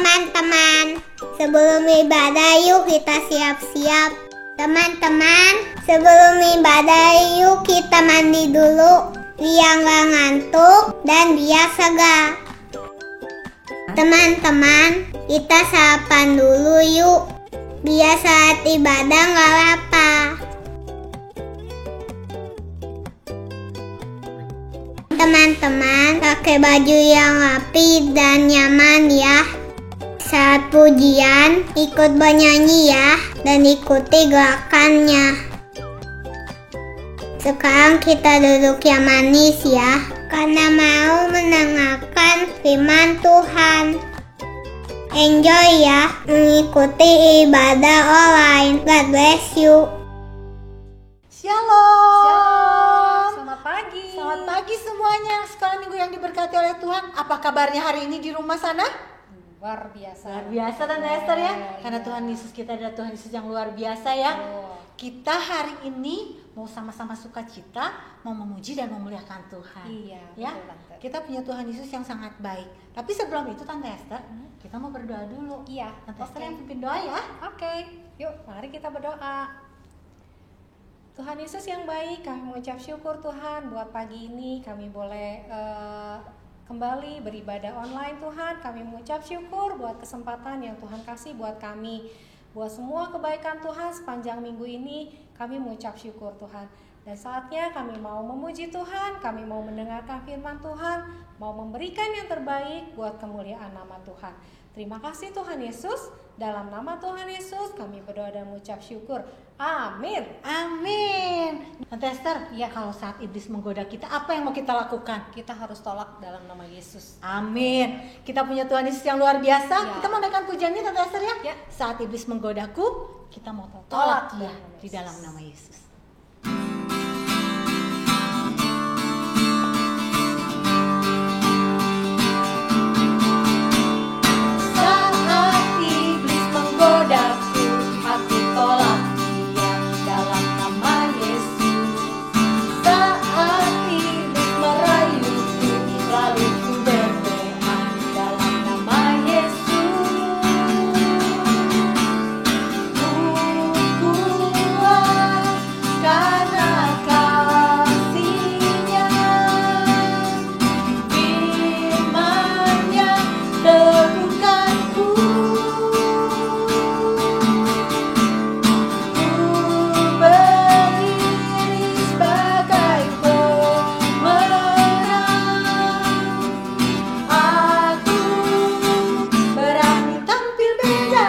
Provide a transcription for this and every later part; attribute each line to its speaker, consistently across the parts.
Speaker 1: teman-teman, sebelum ibadah yuk kita siap-siap. Teman-teman, sebelum ibadah yuk kita mandi dulu, biar gak ngantuk dan biar segar. Teman-teman, kita sarapan dulu yuk, biar saat ibadah gak lapar. Teman-teman, pakai baju yang rapi dan nyaman ya. Saat pujian, ikut bernyanyi ya, dan ikuti gerakannya. Sekarang kita duduk yang manis ya, karena mau mendengarkan firman Tuhan. Enjoy ya, mengikuti ibadah online. God bless you.
Speaker 2: Shalom.
Speaker 3: Selamat pagi.
Speaker 2: Selamat pagi semuanya. Sekolah minggu yang diberkati oleh Tuhan. Apa kabarnya hari ini di rumah sana?
Speaker 3: Luar biasa.
Speaker 2: Luar biasa Tante Esther ya. Karena Tuhan Yesus kita adalah Tuhan Yesus yang luar biasa ya. Kita hari ini mau sama-sama sukacita, mau memuji dan memuliakan Tuhan.
Speaker 3: Iya,
Speaker 2: Ya.
Speaker 3: betul, Tante.
Speaker 2: Kita punya Tuhan Yesus yang sangat baik. Tapi sebelum itu Tante Esther, kita mau berdoa dulu.
Speaker 3: Iya.
Speaker 2: Tante Esther
Speaker 3: Oke.
Speaker 2: yang pimpin doa ya.
Speaker 3: Oke, yuk mari kita berdoa. Tuhan Yesus yang baik, kami mengucap syukur Tuhan buat pagi ini kami boleh kembali beribadah online Tuhan. Kami mengucap syukur buat kesempatan yang Tuhan kasih buat kami. Buat semua kebaikan Tuhan sepanjang minggu ini kami mengucap syukur Tuhan. Dan saatnya kami mau memuji Tuhan, kami mau mendengarkan firman Tuhan, mau memberikan yang terbaik buat kemuliaan nama Tuhan. Terima kasih Tuhan Yesus. Dalam nama Tuhan Yesus kami berdoa dan mengucap syukur. Amin.
Speaker 2: Amin. Tante Esther, ya kalau saat iblis menggoda kita, apa yang mau kita lakukan?
Speaker 3: Kita harus tolak dalam nama Yesus.
Speaker 2: Amin. Kita punya Tuhan Yesus yang luar biasa.
Speaker 3: Ya.
Speaker 2: Kita mau naikkan pujiannya Tante Esther ya.
Speaker 3: Ya.
Speaker 2: Saat iblis menggodaku, kita mau
Speaker 3: Tolak
Speaker 2: tolak dia
Speaker 3: dalam nama
Speaker 2: di
Speaker 3: Yesus.
Speaker 2: dalam nama Yesus. Saat iblis menggodaku, aku tolak dia dalam nama Yesus. Saat iblis merayuku, lalu ku berdoa dalam nama Yesus. Ku kuat karena kasih-Nya, firman-Nya teguhkanku. Ku berdiri sebagai pemenang. Aku berani tampil beda.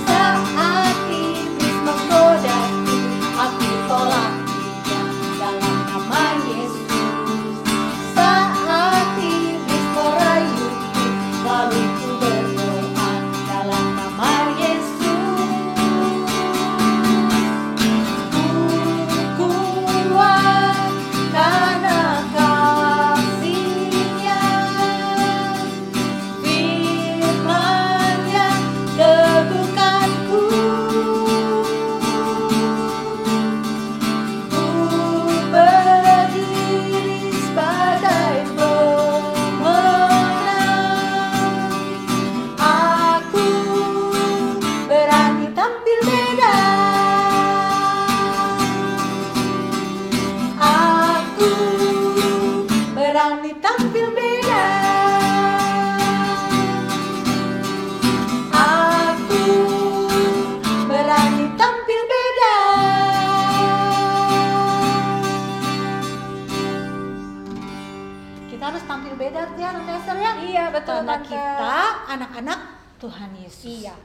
Speaker 2: Saat iblis menggodaku, aku tolak dia dalam nama Yesus. Saat iblis merayuku, lalu ku berdoa dalam nama Yesus. Ku kuat karena kasih-Nya, firman-Nya teguhkanku. Ku berdiri sebagai pemenang. Aku berani tampil beda. Aku berani tampil beda. Aku berani tampil beda. Kita harus tampil beda ya Tante Esther ya.
Speaker 3: Iya, betul,
Speaker 2: Karena
Speaker 3: Tante.
Speaker 2: kita anak-anak Tuhan Yesus.
Speaker 3: Iya.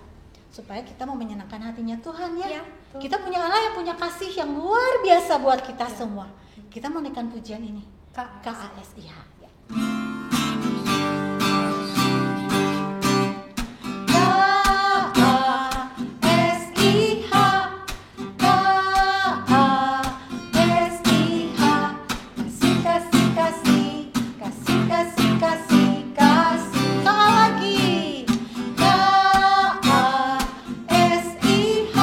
Speaker 2: Supaya kita mau menyenangkan hatinya Tuhan ya.
Speaker 3: Iya, betul.
Speaker 2: Kita punya Allah yang punya kasih yang luar biasa buat kita semua. Kita mau naikkan pujian ini. KASIH. KASIH, KASIH, kasih, kasih, kasih, kasih, kasih, kasih, kasih. Sekali lagi. KASIH,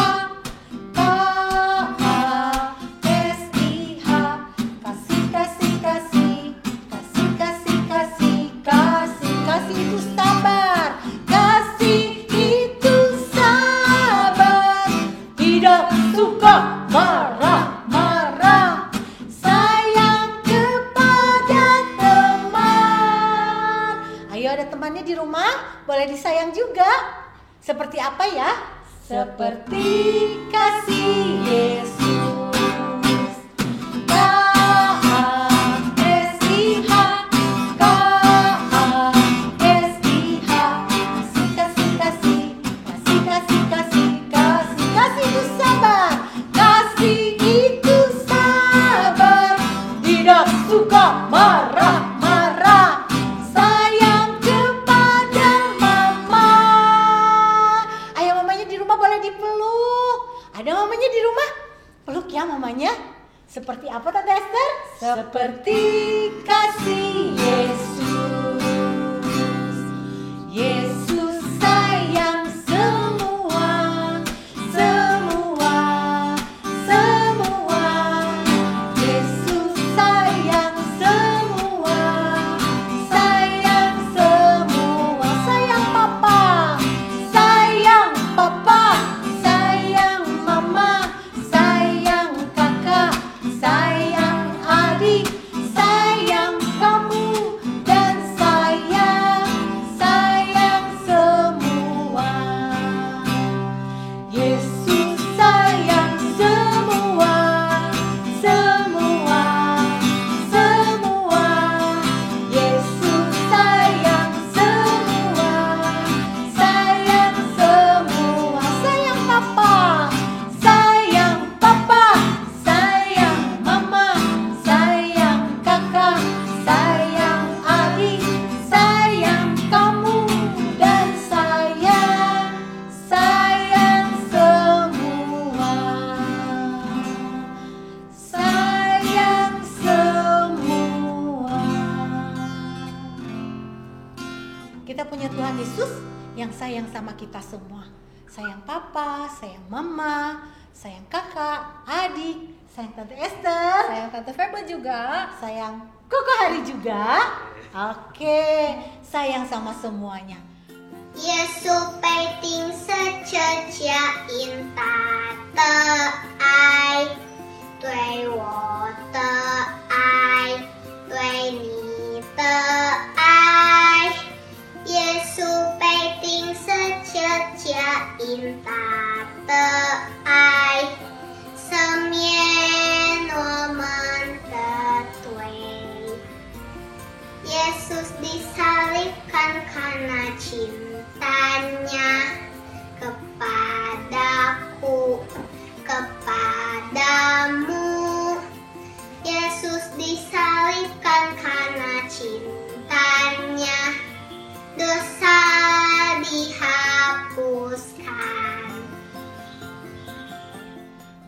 Speaker 2: KASIH, kasih, kasih, kasih, kasih, kasih, boleh disayang juga. Seperti apa ya? Seperti kasih Yesus. Seperti apa Tante Esther? Seperti kasih Yesus. Yesus sayang semua, semua, semua. Yesus sayang semua, sayang semua. Sayang papa, sayang papa, sayang mama, sayang kakak, sayang adik, sayang kamu, dan sayang semua. Yesus sayang semua, semua, semua. Yesus sayang semua, sayang semua. Sayang papa, sayang papa, sayang mama, sayang kakak, sayang adik, sayang kamu, dan sayang semua. Sayang semua. Kita punya Tuhan Yesus yang sayang sama kita semua. Sayang papa, sayang mama, sayang kakak, adik, sayang Tante Esther,
Speaker 3: Sayang Tante Feba juga.
Speaker 2: sayang Koko Hari juga. Oke, sayang sama semuanya.
Speaker 1: 耶稣被钉十字架，因他的爱，对我的爱，对你的爱。耶稣被钉十字架，因他的爱，赦免我们的罪。Yesus disalibkan karena cintanya kepadaku, kepadamu. Yesus disalibkan karena cintanya, dosa dihapuskan.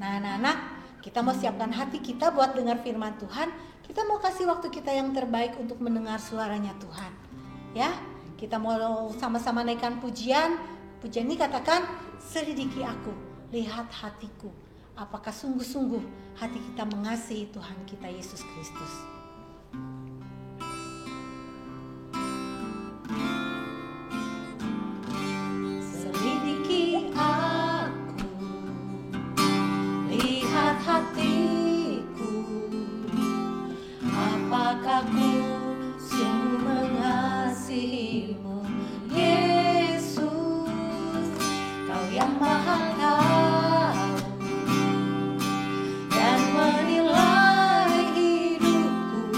Speaker 2: Nah, anak-anak, kita mau siapkan hati kita buat dengar firman Tuhan. Kita mau kasih waktu kita yang terbaik untuk mendengar suaranya Tuhan. Ya, kita mau sama-sama naikkan pujian. Pujian ini katakan, selidiki aku, lihat hatiku. Apakah sungguh-sungguh hati kita mengasihi Tuhan kita Yesus Kristus. Selidiki aku, lihat hatiku, apakah ku sungguh mengasihimu, Yesus, Kau yang Maha Tahu dan menilai hidupku.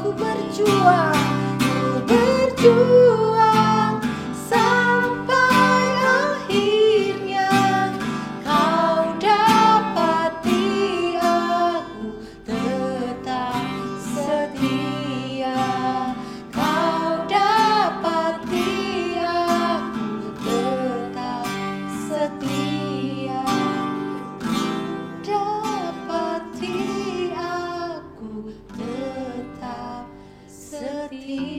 Speaker 2: ku berjuang sampai akhirnya kau dapati aku tetap setia. Kau dapati aku tetap setia. Dapati aku tetap setia.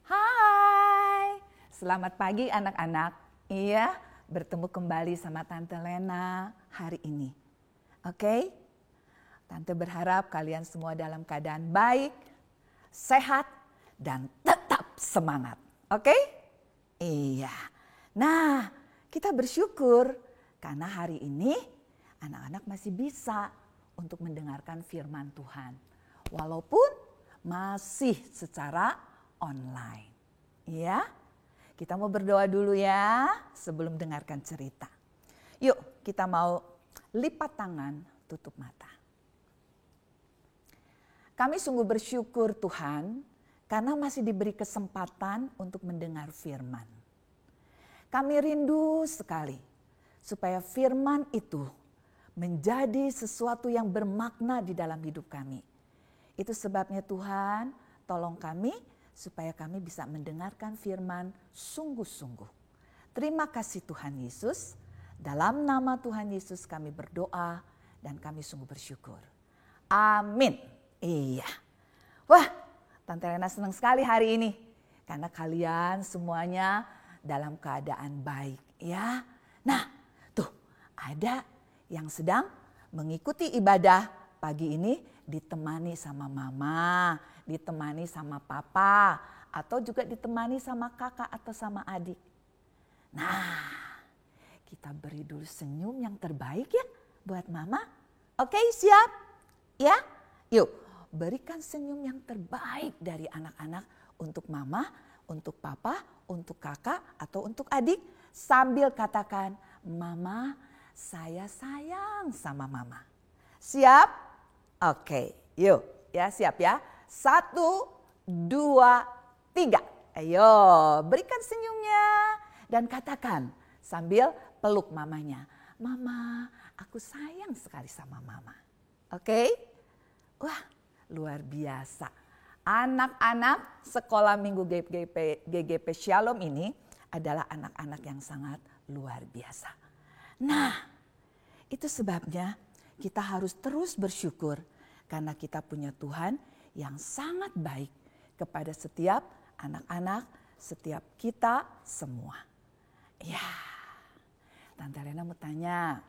Speaker 4: Hai, selamat pagi anak-anak. Iya, bertemu kembali sama Tante Lena hari ini. Oke? Tante berharap kalian semua dalam keadaan baik, sehat, dan tetap semangat. Oke? Iya. Nah, kita bersyukur karena hari ini anak-anak masih bisa untuk mendengarkan firman Tuhan. Walaupun masih secara online. Iya? Kita mau berdoa dulu ya sebelum dengarkan cerita. Yuk, kita mau lipat tangan, tutup mata. Kami sungguh bersyukur Tuhan karena masih diberi kesempatan untuk mendengar firman. Kami rindu sekali supaya firman itu menjadi sesuatu yang bermakna di dalam hidup kami. Itu sebabnya Tuhan, tolong kami supaya kami bisa mendengarkan firman sungguh-sungguh. Terima kasih Tuhan Yesus. Dalam nama Tuhan Yesus kami berdoa dan kami sungguh bersyukur. Amin. Iya. Wah, Tante Lena senang sekali hari ini. Karena kalian semuanya dalam keadaan baik ya. Nah, tuh ada yang sedang mengikuti ibadah pagi ini ditemani sama mama, ditemani sama papa, atau juga ditemani sama kakak atau sama adik. Nah, kita beri dulu senyum yang terbaik ya buat mama. Oke, siap? Ya? Yuk, berikan senyum yang terbaik dari anak-anak untuk mama, untuk papa, untuk kakak, atau untuk adik. Sambil katakan, mama, saya sayang sama mama. Siap? Oke, yuk ya siap ya. 1, 2, 3. Ayo berikan senyumnya dan katakan sambil peluk mamanya. Mama, aku sayang sekali sama mama. Oke? Wah, luar biasa. Anak-anak sekolah minggu GGP Shalom ini adalah anak-anak yang sangat luar biasa. Nah, itu sebabnya kita harus terus bersyukur karena kita punya Tuhan yang sangat baik kepada setiap anak-anak, setiap kita semua. Ya, Tante Lena mau tanya,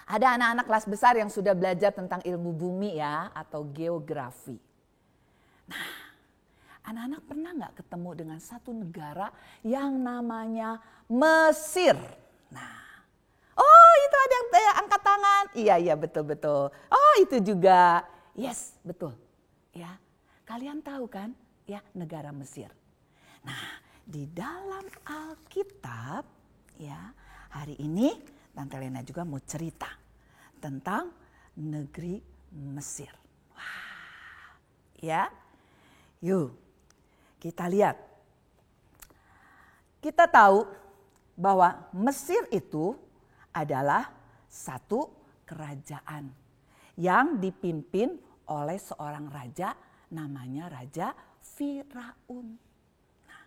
Speaker 4: ada anak-anak kelas besar yang sudah belajar tentang ilmu bumi ya atau geografi. Nah, anak-anak pernah nggak ketemu dengan satu negara yang namanya Mesir? Nah, oh itu ada yang angkat tangan. Iya betul. Oh itu juga. Yes betul. Ya, kalian tahu kan ya negara Mesir. Nah di dalam Alkitab ya hari ini Tante Lena juga mau cerita tentang negeri Mesir. Wah, ya. Yuk kita lihat. Kita tahu bahwa Mesir itu adalah satu kerajaan yang dipimpin oleh seorang raja namanya Raja Firaun. Nah,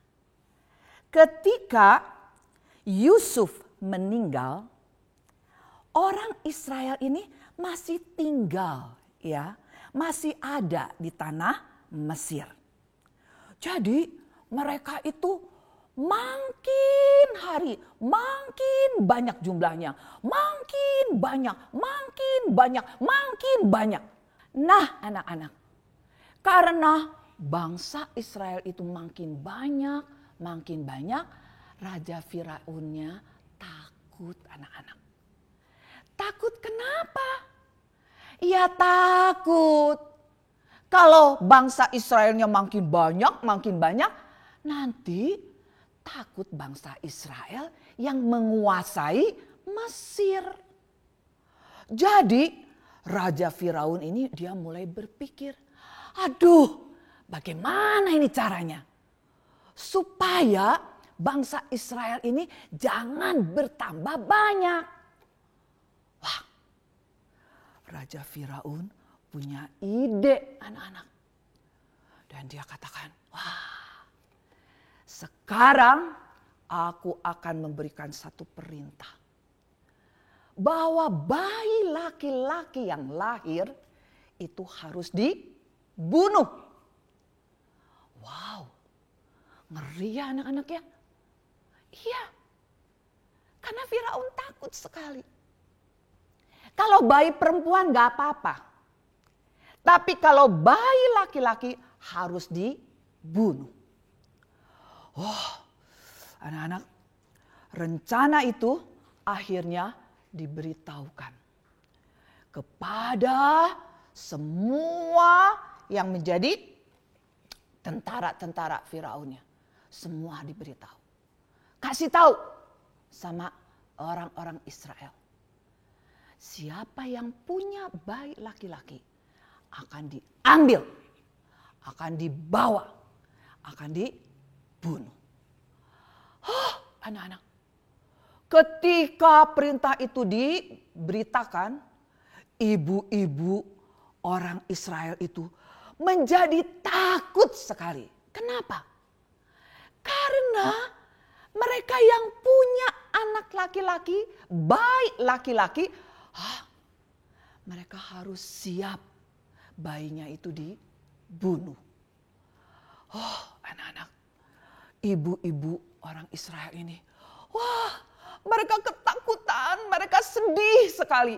Speaker 4: ketika Yusuf meninggal, orang Israel ini masih tinggal ya, masih ada di tanah Mesir. Jadi mereka itu makin hari, makin banyak jumlahnya, makin banyak. Nah anak-anak, karena bangsa Israel itu makin banyak, Raja Firaunnya takut anak-anak. Takut kenapa? Ia takut kalau bangsa Israelnya makin banyak, nanti takut bangsa Israel yang menguasai Mesir. Jadi Raja Firaun ini dia mulai berpikir, aduh bagaimana ini caranya supaya bangsa Israel ini jangan bertambah banyak. Wah, Raja Firaun punya ide anak-anak. Dan dia katakan, wah sekarang aku akan memberikan satu perintah. Bahwa bayi laki-laki yang lahir itu harus dibunuh. Wow, ngeri ya anak-anak ya. Iya, karena Firaun takut sekali. Kalau bayi perempuan gak apa-apa. Tapi kalau bayi laki-laki harus dibunuh. Oh, anak-anak, rencana itu akhirnya diberitahukan kepada semua yang menjadi tentara-tentara Firaunnya. Semua diberitahu. Kasih tahu sama orang-orang Israel. Siapa yang punya bayi laki-laki akan diambil, akan dibawa, akan dibunuh. Oh, anak-anak. Ketika perintah itu diberitakan, ibu-ibu orang Israel itu menjadi takut sekali. Kenapa? Karena mereka yang punya anak laki-laki, bayi laki-laki, mereka harus siap bayinya itu dibunuh. Oh, anak-anak, ibu-ibu orang Israel ini, wah, mereka ketakutan, mereka sedih sekali.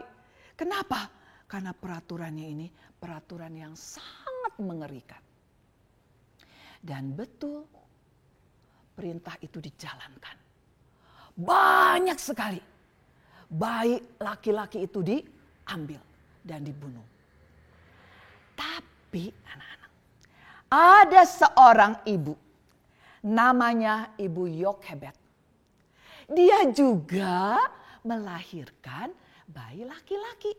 Speaker 4: Kenapa? Karena peraturannya ini peraturan yang sangat mengerikan. Dan betul, perintah itu dijalankan. Banyak sekali bayi laki-laki itu diambil dan dibunuh. Tapi anak-anak, ada seorang ibu, namanya Ibu Yokhebed. Dia juga melahirkan bayi laki-laki.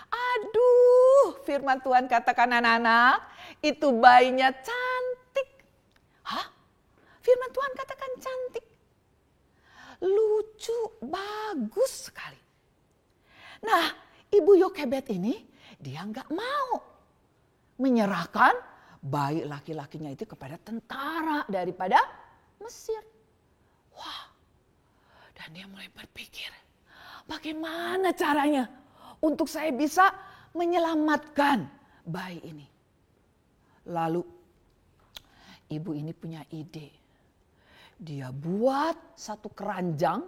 Speaker 4: Aduh, firman Tuhan katakan anak-anak, itu bayinya cantik. Hah? Firman Tuhan katakan cantik. Lucu, bagus sekali. Nah, Ibu Yokhebed ini dia nggak mau menyerahkan bayi laki-lakinya itu kepada tentara daripada Mesir. Wah, dan dia mulai berpikir, bagaimana caranya untuk saya bisa menyelamatkan bayi ini. Lalu ibu ini punya ide. Dia buat satu keranjang.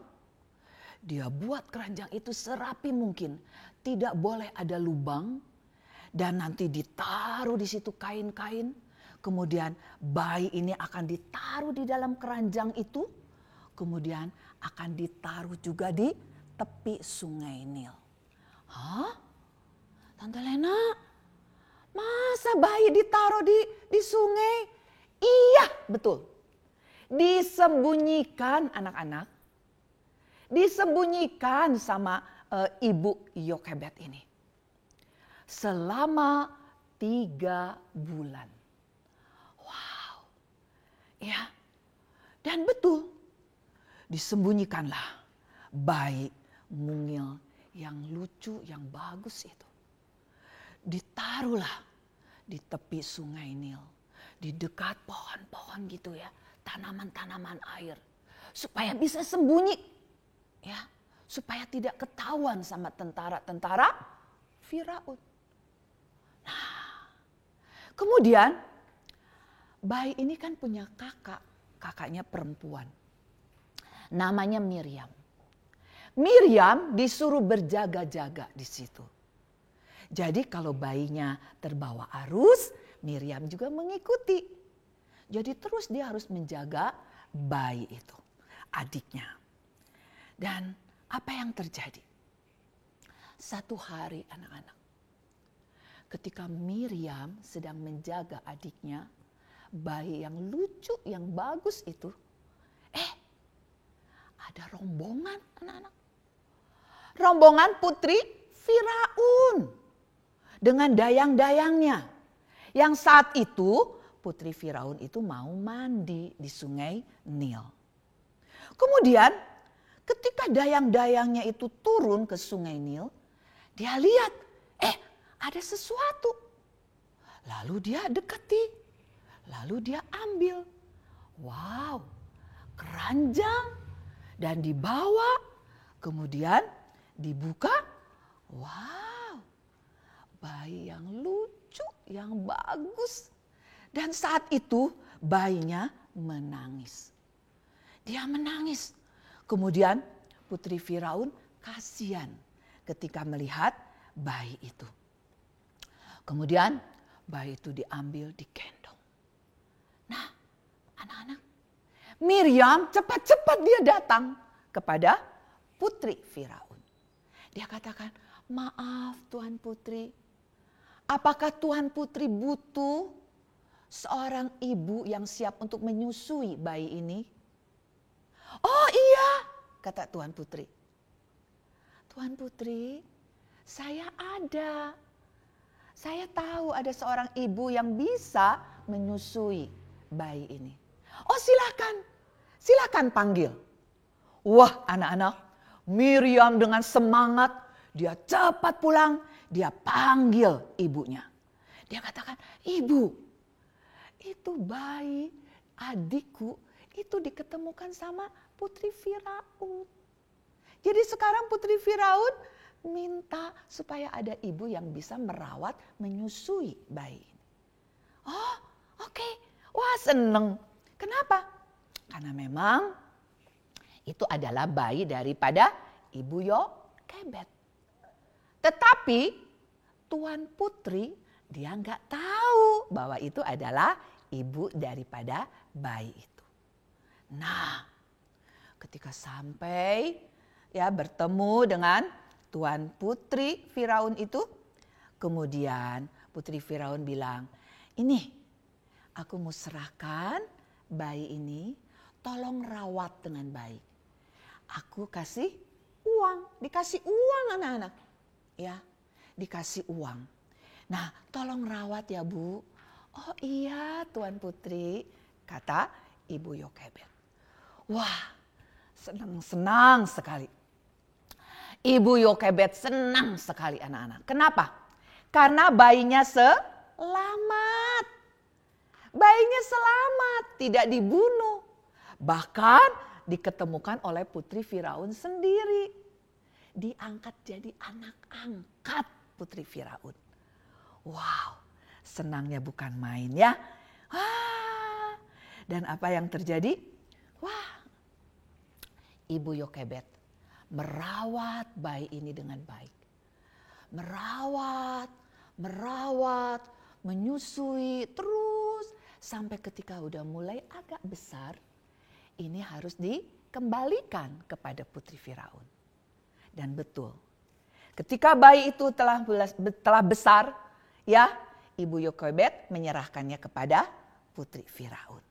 Speaker 4: Dia buat keranjang itu serapi mungkin. Tidak boleh ada lubang. Dan nanti ditaruh di situ kain-kain. Kemudian bayi ini akan ditaruh di dalam keranjang itu. Kemudian akan ditaruh juga di tepi sungai Nil. Hah? Tante Lena, masa bayi ditaruh di sungai? Iya, betul. Disembunyikan anak-anak. Disembunyikan sama Ibu Yokhebed ini. Selama 3 bulan. Wow. Ya. Dan betul. Disembunyikanlah bayi mungil yang lucu, yang bagus itu. Ditaruhlah di tepi sungai Nil. Di dekat pohon-pohon gitu ya. Tanaman-tanaman air. Supaya bisa sembunyi. Ya, supaya tidak ketahuan sama tentara-tentara Firaun. Nah, kemudian bayi ini kan punya kakak. Kakaknya perempuan. Namanya Miriam. Miriam disuruh berjaga-jaga di situ. Jadi kalau bayinya terbawa arus, Miriam juga mengikuti. Jadi terus dia harus menjaga bayi itu, adiknya. Dan apa yang terjadi? Satu hari anak-anak, ketika Miriam sedang menjaga adiknya, bayi yang lucu, yang bagus itu, ada rombongan anak-anak. rombongan putri Firaun dengan dayang-dayangnya. Yang saat itu putri Firaun itu mau mandi di sungai Nil. Kemudian ketika dayang-dayangnya itu turun ke sungai Nil, dia lihat, ada sesuatu. Lalu dia dekati, lalu dia ambil. Wow, keranjang dan dibawa, kemudian dibuka. Wow, bayi yang lucu, yang bagus. Dan saat itu bayinya menangis. Dia menangis. Kemudian putri Firaun kasihan ketika melihat bayi itu. Kemudian bayi itu diambil, digendong. Nah, anak-anak, Miriam cepat-cepat dia datang kepada putri Firaun. Dia katakan, maaf Tuan Putri, apakah Tuan Putri butuh seorang ibu yang siap untuk menyusui bayi ini? Oh iya, kata Tuan Putri. Tuan Putri, saya ada. Saya tahu ada seorang ibu yang bisa menyusui bayi ini. Oh silakan panggil. Wah anak-anak, Miriam dengan semangat, dia cepat pulang, dia panggil ibunya. Dia katakan, ibu, itu bayi adikku itu diketemukan sama putri Firaun. Jadi sekarang putri Firaun minta supaya ada ibu yang bisa merawat, menyusui bayi ini. Oh oke. Wah seneng. Kenapa? Karena memang itu adalah bayi daripada ibu Yokebed. Tetapi Tuan Putri dia nggak tahu bahwa itu adalah ibu daripada bayi itu. Nah, ketika sampai bertemu dengan Tuan Putri Firaun itu, kemudian Putri Firaun bilang, ini aku mau serahkan bayi ini, tolong rawat dengan baik. Aku kasih uang, dikasih uang anak-anak. Ya, dikasih uang. Nah, tolong rawat ya Bu. Oh iya Tuan Putri, kata Ibu Yokebed. Wah, senang sekali. Ibu Yokebed senang sekali anak-anak. Kenapa? Karena bayinya selamat. Bayinya selamat, tidak dibunuh. Bahkan diketemukan oleh putri Firaun sendiri. Diangkat jadi anak angkat putri Firaun. Wow, senangnya bukan main ya. Wah, dan apa yang terjadi? Wah, Ibu Yokebed merawat bayi ini dengan baik. Merawat, menyusui terus sampai ketika udah mulai agak besar, ini harus dikembalikan kepada putri Firaun. Dan betul, ketika bayi itu telah besar, ya, Ibu Yokebed menyerahkannya kepada putri Firaun.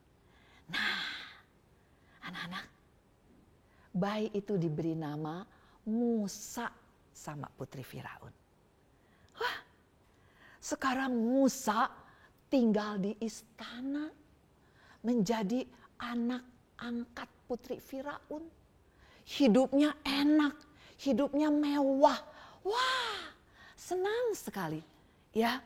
Speaker 4: Nah, anak-anak, bayi itu diberi nama Musa sama putri Firaun. Wah, sekarang Musa tinggal di istana menjadi anak angkat putri Firaun. Hidupnya enak, hidupnya mewah. Wah, senang sekali. Ya,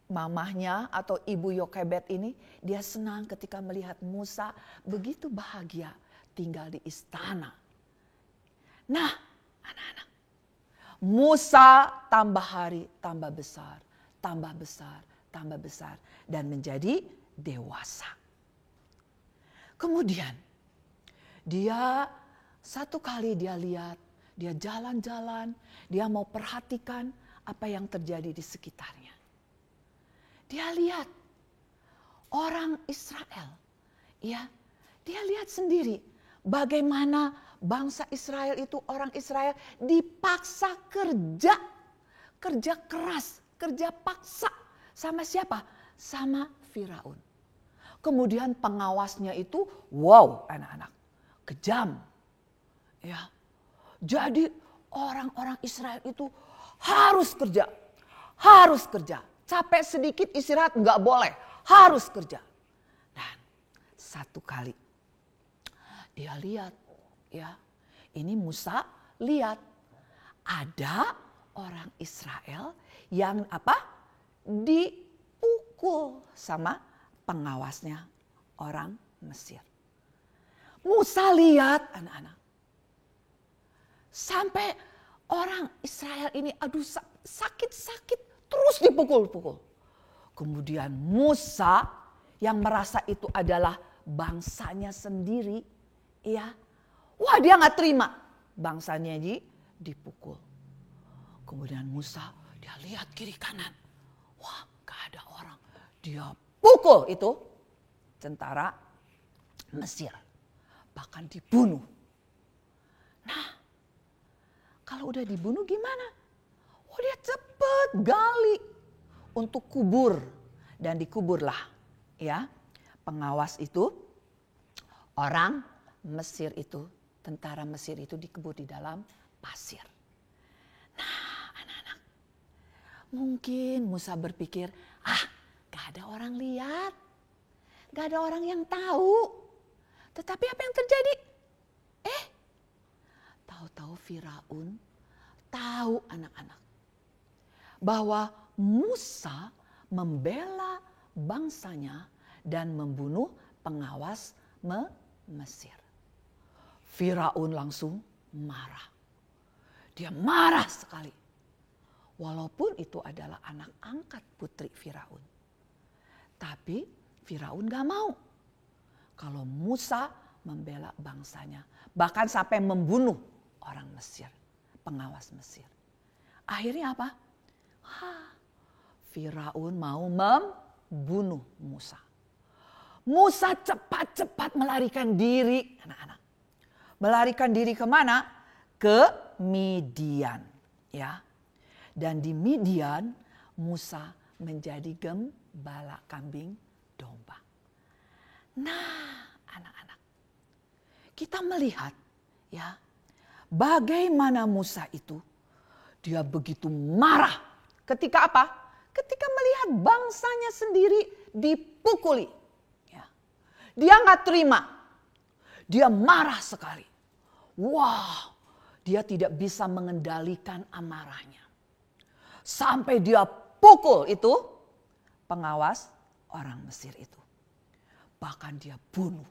Speaker 4: mamahnya atau Ibu Yokebed ini dia senang ketika melihat Musa begitu bahagia tinggal di istana. Nah, anak-anak, Musa tambah hari tambah besar, tambah besar, tambah besar dan menjadi dewasa. Kemudian dia satu kali dia lihat, dia jalan-jalan, dia mau perhatikan apa yang terjadi di sekitarnya. Dia lihat orang Israel, ya, dia lihat sendiri bagaimana bangsa Israel itu, orang Israel dipaksa kerja keras, kerja paksa sama siapa? Sama Firaun. Kemudian pengawasnya itu, wow anak-anak, kejam. Ya, jadi orang-orang Israel itu harus kerja. Harus kerja. Capek sedikit istirahat nggak boleh. Harus kerja. Dan satu kali dia lihat, ya, ini Musa lihat ada orang Israel yang dipukul sama pengawasnya orang Mesir. Musa lihat anak-anak. Sampai orang Israel ini sakit-sakit terus dipukul-pukul. Kemudian Musa yang merasa itu adalah bangsanya sendiri, ya, wah dia nggak terima bangsanya dipukul. Kemudian Musa dia lihat kiri kanan, wah gak ada orang, dia pukul itu tentara Mesir, bahkan dibunuh. Nah, kalau udah dibunuh gimana? Oh, dia cepet gali untuk kubur. Dan dikuburlah, ya, pengawas itu, orang Mesir itu, tentara Mesir itu dikubur di dalam pasir. Nah, anak-anak, mungkin Musa berpikir, gak ada orang lihat, gak ada orang yang tahu. Tetapi apa yang terjadi? Tahu-tahu Firaun tahu anak-anak bahwa Musa membela bangsanya dan membunuh pengawas Mesir. Firaun langsung marah. Dia marah sekali. Walaupun itu adalah anak angkat putri Firaun. Tapi Firaun gak mau kalau Musa membela bangsanya. Bahkan sampai membunuh orang Mesir, pengawas Mesir. Akhirnya apa? Firaun mau membunuh Musa. Musa cepat-cepat melarikan diri, anak-anak. Melarikan diri kemana? Ke Midian, ya. Dan di Midian Musa menjadi gembala kambing domba. Nah, anak-anak, kita melihat, ya, bagaimana Musa itu dia begitu marah ketika apa? Ketika melihat bangsanya sendiri dipukuli. Ya. Dia gak terima. Dia marah sekali. Wah, dia tidak bisa mengendalikan amarahnya. Sampai dia pukul itu pengawas orang Mesir itu. Bahkan dia bunuh.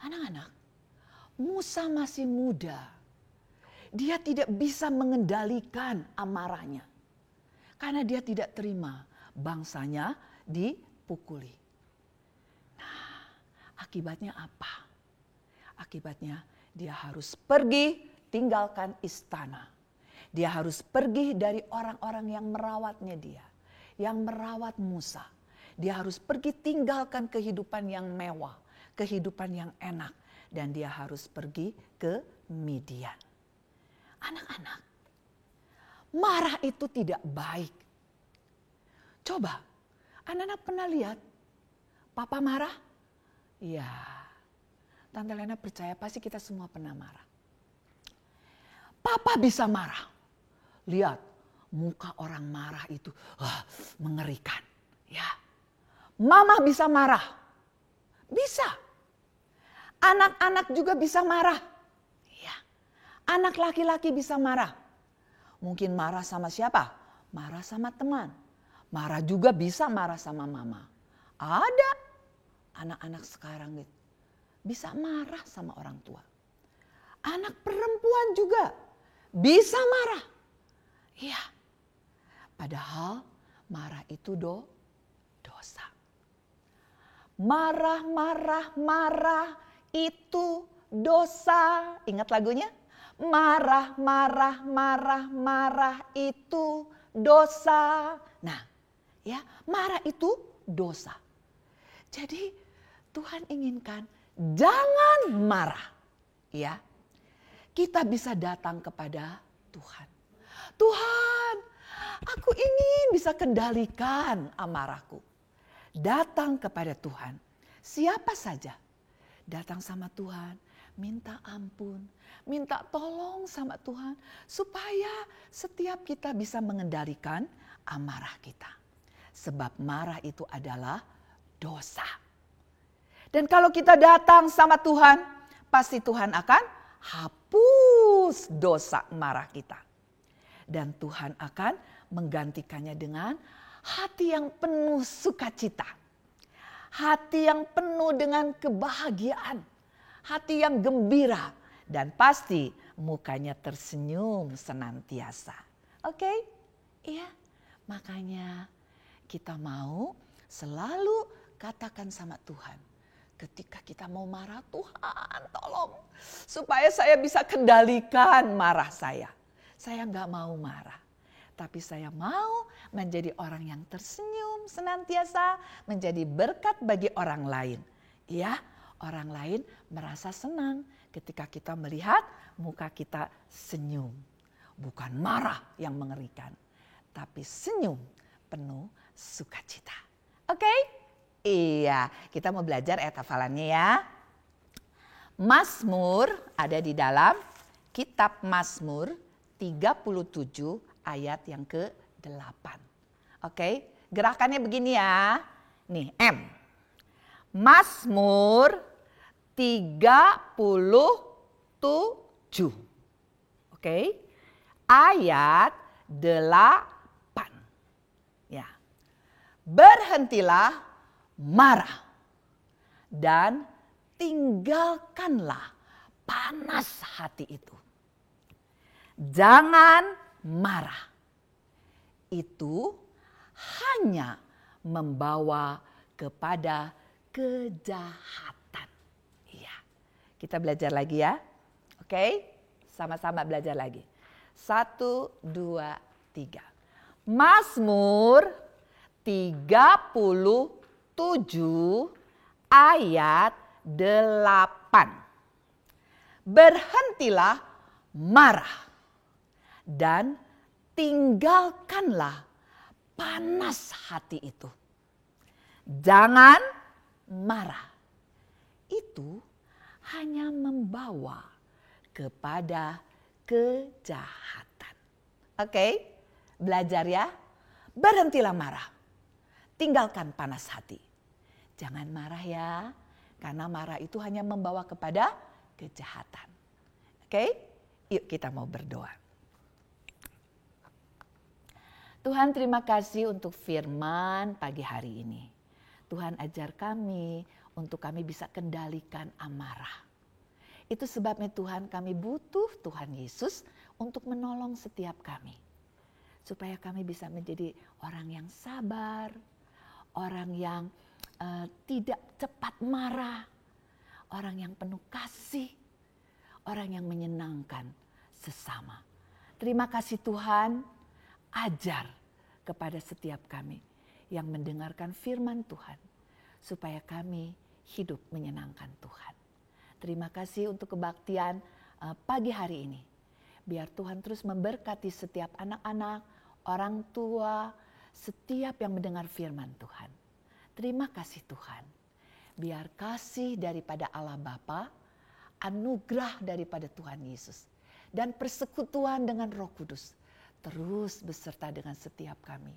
Speaker 4: Anak-anak, Musa masih muda. Dia tidak bisa mengendalikan amarahnya. Karena dia tidak terima bangsanya dipukuli. Nah, akibatnya apa? Akibatnya dia harus pergi tinggalkan istana. Dia harus pergi dari orang-orang yang merawatnya dia. Yang merawat Musa. Dia harus pergi tinggalkan kehidupan yang mewah. Kehidupan yang enak. Dan dia harus pergi ke Midian. Anak-anak, marah itu tidak baik. Coba, anak-anak pernah lihat papa marah? Iya, Tante Lena percaya pasti kita semua pernah marah. Papa bisa marah. Lihat, muka orang marah itu mengerikan. Ya, mama bisa marah. Bisa. Anak-anak juga bisa marah. Ya, anak laki-laki bisa marah. Mungkin marah sama siapa? Marah sama teman. Marah juga bisa marah sama mama. Ada anak-anak sekarang gitu. Bisa marah sama orang tua. Anak perempuan juga bisa marah. Iya. Padahal marah itu dosa. Marah itu dosa. Ingat lagunya? Marah itu dosa. Nah, ya, marah itu dosa. Jadi Tuhan inginkan jangan marah. Ya. Kita bisa datang kepada Tuhan. Tuhan, aku ingin bisa kendalikan amarahku. Datang kepada Tuhan. Siapa saja datang sama Tuhan, minta ampun, minta tolong sama Tuhan supaya setiap kita bisa mengendalikan amarah kita. Sebab marah itu adalah dosa. Dan kalau kita datang sama Tuhan, pasti Tuhan akan hapus dosa marah kita. Dan Tuhan akan menggantikannya dengan hati yang penuh sukacita. Hati yang penuh dengan kebahagiaan. Hati yang gembira. Dan pasti mukanya tersenyum senantiasa. Oke? Iya. Makanya kita mau selalu katakan sama Tuhan. Ketika kita mau marah, Tuhan tolong. Supaya saya bisa kendalikan marah saya. Saya gak mau marah. Tapi saya mau menjadi orang yang tersenyum senantiasa, menjadi berkat bagi orang lain. Ya, orang lain merasa senang ketika kita melihat muka kita senyum. Bukan marah yang mengerikan, tapi senyum penuh sukacita. Oke? Iya, kita mau belajar ayat hafalannya ya. Mazmur ada di dalam kitab Mazmur 37 ayat yang ke-8. Oke, gerakannya begini ya. Nih, M. Mazmur 37. Oke. Ayat 8. Ya. Berhentilah marah dan tinggalkanlah panas hati itu. Jangan marah. Itu hanya membawa kepada kejahatan. Iya. Kita belajar lagi ya. Oke? Sama-sama belajar lagi. 1, 2, 3. Mazmur 37 ayat 8. Berhentilah marah dan tinggalkanlah panas hati itu. Jangan marah. Itu hanya membawa kepada kejahatan. Oke, belajar ya. Berhentilah marah. Tinggalkan panas hati. Jangan marah ya, karena marah itu hanya membawa kepada kejahatan. Oke, yuk kita mau berdoa. Tuhan, terima kasih untuk firman pagi hari ini. Tuhan, ajar kami untuk kami bisa kendalikan amarah. Itu sebabnya Tuhan, kami butuh Tuhan Yesus untuk menolong setiap kami. Supaya kami bisa menjadi orang yang sabar, orang yang tidak cepat marah, orang yang penuh kasih, orang yang menyenangkan sesama. Terima kasih Tuhan. Ajar kepada setiap kami yang mendengarkan firman Tuhan, supaya kami hidup menyenangkan Tuhan. Terima kasih untuk kebaktian pagi hari ini. Biar Tuhan terus memberkati setiap anak-anak, orang tua, setiap yang mendengar firman Tuhan. Terima kasih Tuhan. Biar kasih daripada Allah Bapa, anugerah daripada Tuhan Yesus, dan persekutuan dengan Roh Kudus terus beserta dengan setiap kami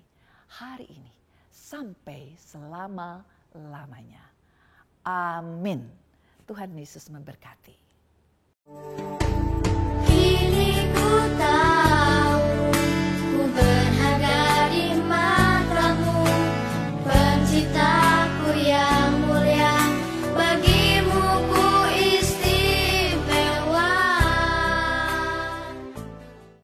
Speaker 4: hari ini sampai selama-lamanya. Amin. Tuhan Yesus memberkati.